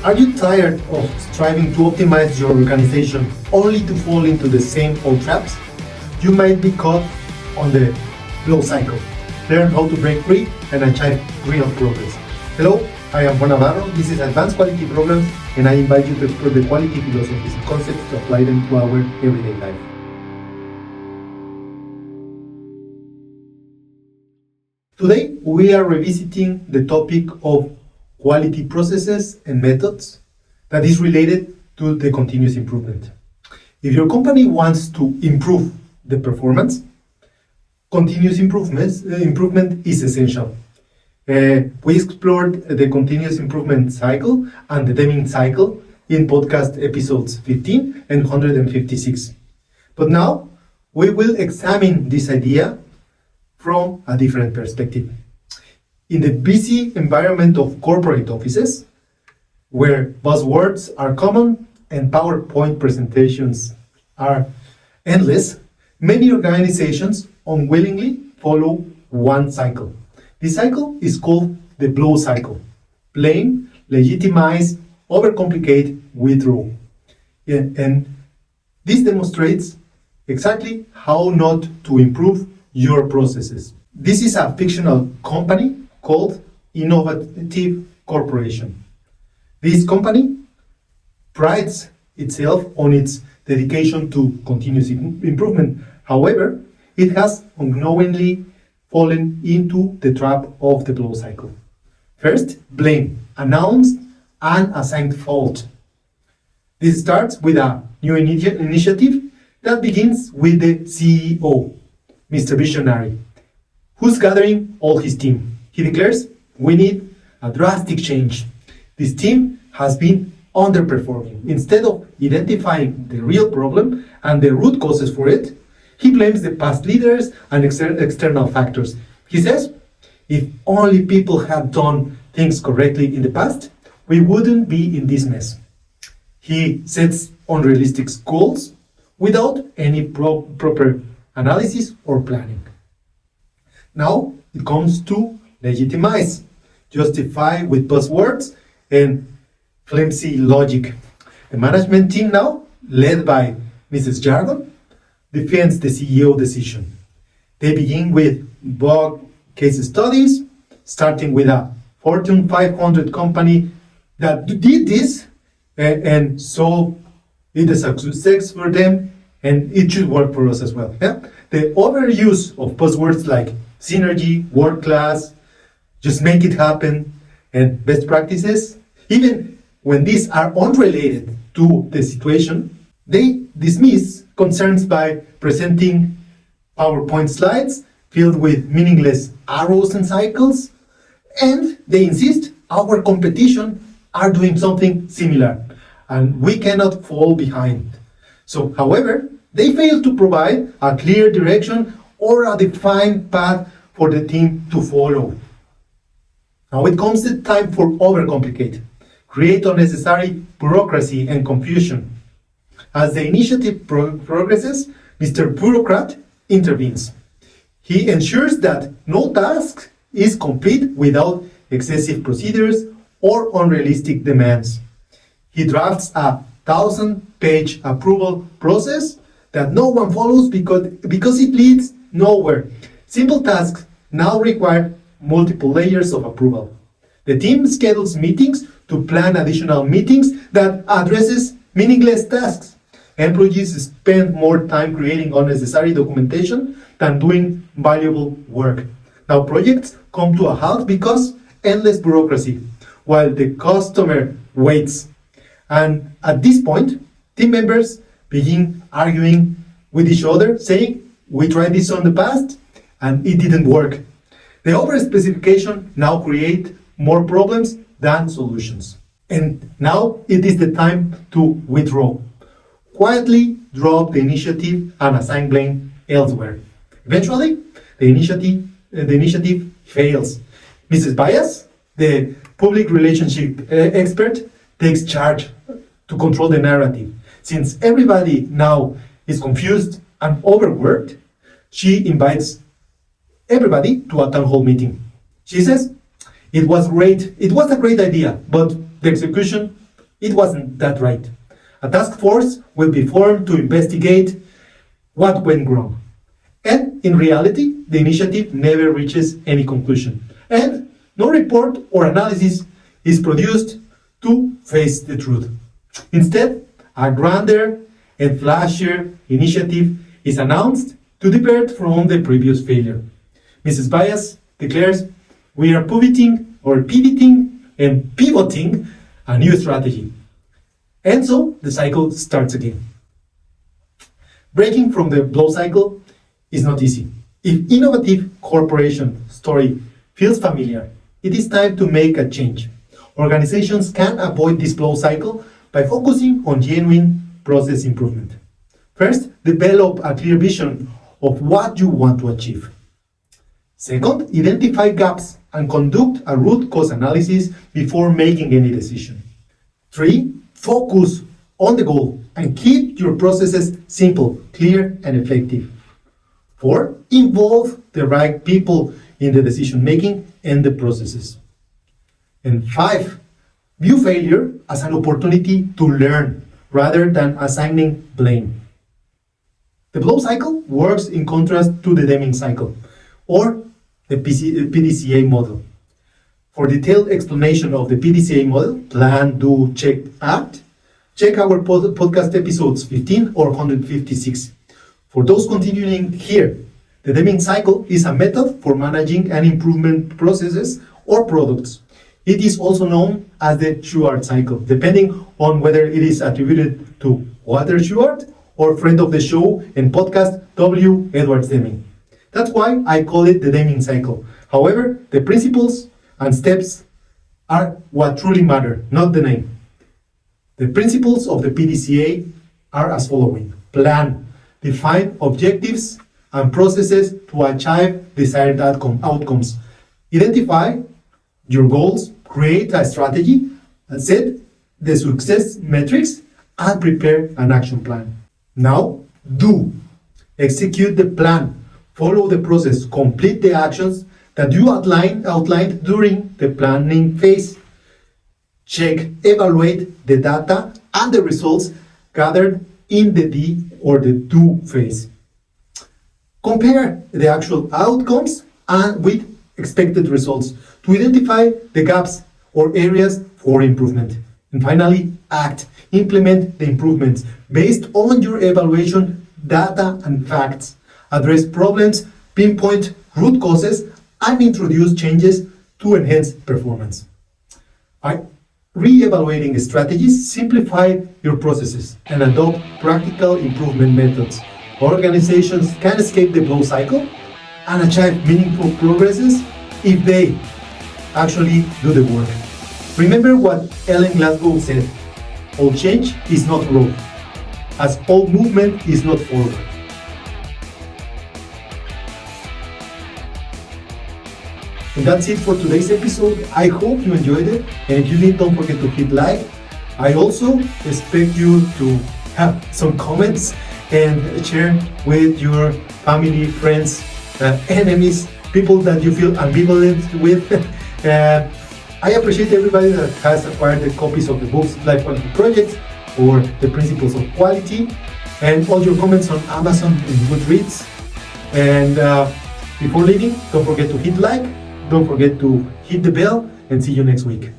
Are you tired of striving to optimize your organization only to fall into the same old traps? You might be caught on the flow cycle. Learn how to break free and achieve real progress. Hello, I am Juan Navarro. This is Advanced Quality Programs, and I invite you to explore the quality philosophies and concepts to apply them to our everyday life. Today, we are revisiting the topic of quality processes and methods that is related to the continuous improvement. If your company wants to improve the performance, continuous improvement is essential. We explored the continuous improvement cycle and the Deming cycle in podcast episodes 15 and 156. But now, we will examine this idea from a different perspective. In the busy environment of corporate offices, where buzzwords are common and PowerPoint presentations are endless, many organizations unwillingly follow one cycle. This cycle is called the blow cycle. Blame, legitimize, overcomplicate, withdraw. And this demonstrates exactly how not to improve your processes. This is a fictional company called Innovative Corporation. This company prides itself on its dedication to continuous improvement. However, it has unknowingly fallen into the trap of the blow cycle. First, blame, announced and assigned fault. This starts with a new initiative that begins with the CEO, Mr. Visionary, who's gathering all his team. He declares, we need a drastic change. This team has been underperforming. Instead of identifying the real problem and the root causes for it, he blames the past leaders and external factors. He says, if only people had done things correctly in the past, we wouldn't be in this mess. He sets unrealistic goals without any proper analysis or planning. Now it comes to legitimize, justify with buzzwords and flimsy logic. The management team now, led by Mrs. Jargon, defends the CEO decision. They begin with bug case studies, starting with a Fortune 500 company that did this, and so it is a success for them, and it should work for us as well. Yeah? The overuse of buzzwords like synergy, world class, just make it happen, and best practices, even when these are unrelated to the situation, they dismiss concerns by presenting PowerPoint slides filled with meaningless arrows and cycles, and they insist our competition are doing something similar, and we cannot fall behind. So, however, they fail to provide a clear direction or a defined path for the team to follow. Now it comes the time for overcomplicate, create unnecessary bureaucracy and confusion. As the initiative progresses, Mr. Bureaucrat intervenes. He ensures that no task is complete without excessive procedures or unrealistic demands. He drafts a 1,000-page approval process that no one follows because it leads nowhere. Simple tasks now require multiple layers of approval. The team schedules meetings to plan additional meetings that addresses meaningless tasks. Employees spend more time creating unnecessary documentation than doing valuable work. Now projects come to a halt because endless bureaucracy, while the customer waits. And at this point, team members begin arguing with each other, saying, we tried this on the past and it didn't work. The overspecification now creates more problems than solutions. And now it is the time to withdraw. Quietly drop the initiative and assign blame elsewhere. Eventually, the initiative fails. Mrs. Bias, the public relationship expert, takes charge to control the narrative. Since everybody now is confused and overworked, she invites everybody to a town hall meeting. She says, it was a great idea, but the execution it wasn't that right. A task force will be formed to investigate what went wrong. And in reality, the initiative never reaches any conclusion. And no report or analysis is produced to face the truth. Instead, a grander and flashier initiative is announced to divert from the previous failure. Mrs. Bias declares, we are pivoting and pivoting a new strategy. And so the cycle starts again. Breaking from the blow cycle is not easy. If innovative corporation story feels familiar, it is time to make a change. Organizations can avoid this blow cycle by focusing on genuine process improvement. First, develop a clear vision of what you want to achieve. Second, identify gaps and conduct a root cause analysis before making any decision. 3, focus on the goal and keep your processes simple, clear, and effective. 4, involve the right people in the decision making and the processes. And 5, view failure as an opportunity to learn rather than assigning blame. The blow cycle works in contrast to the Deming cycle, or the PDCA model. For detailed explanation of the PDCA model, plan, do, check, act, check our podcast episodes 15 or 156. For those continuing here, the Deming cycle is a method for managing and improvement processes or products. It is also known as the Shewhart cycle, depending on whether it is attributed to Walter Shewhart or friend of the show and podcast W. Edwards Deming. That's why I call it the Deming cycle. However, the principles and steps are what truly matter, not the name. The principles of the PDCA are as following. Plan, define objectives and processes to achieve desired outcomes. Identify your goals, create a strategy, and set the success metrics and prepare an action plan. Now, do. Execute the plan. Follow the process. Complete the actions that you outlined during the planning phase. Check, evaluate the data and the results gathered in the D or the do phase. Compare the actual outcomes and with expected results to identify the gaps or areas for improvement. And finally, act. Implement the improvements based on your evaluation, data, and facts. Address problems, pinpoint root causes, and introduce changes to enhance performance. By re-evaluating strategies, simplify your processes and adopt practical improvement methods. Organizations can escape the blow cycle and achieve meaningful progresses if they actually do the work. Remember what Ellen Glasgow said, all change is not growth, as all movement is not forward. And that's it for today's episode. I hope you enjoyed it, and if you did, don't forget to hit like. I also expect you to have some comments and share with your family, friends, enemies, people that you feel ambivalent with. I appreciate everybody that has acquired the copies of the books Life Quality Projects or the Principles of Quality, and all your comments on Amazon and Goodreads. And before leaving, don't forget to hit like, don't forget to hit the bell, and see you next week.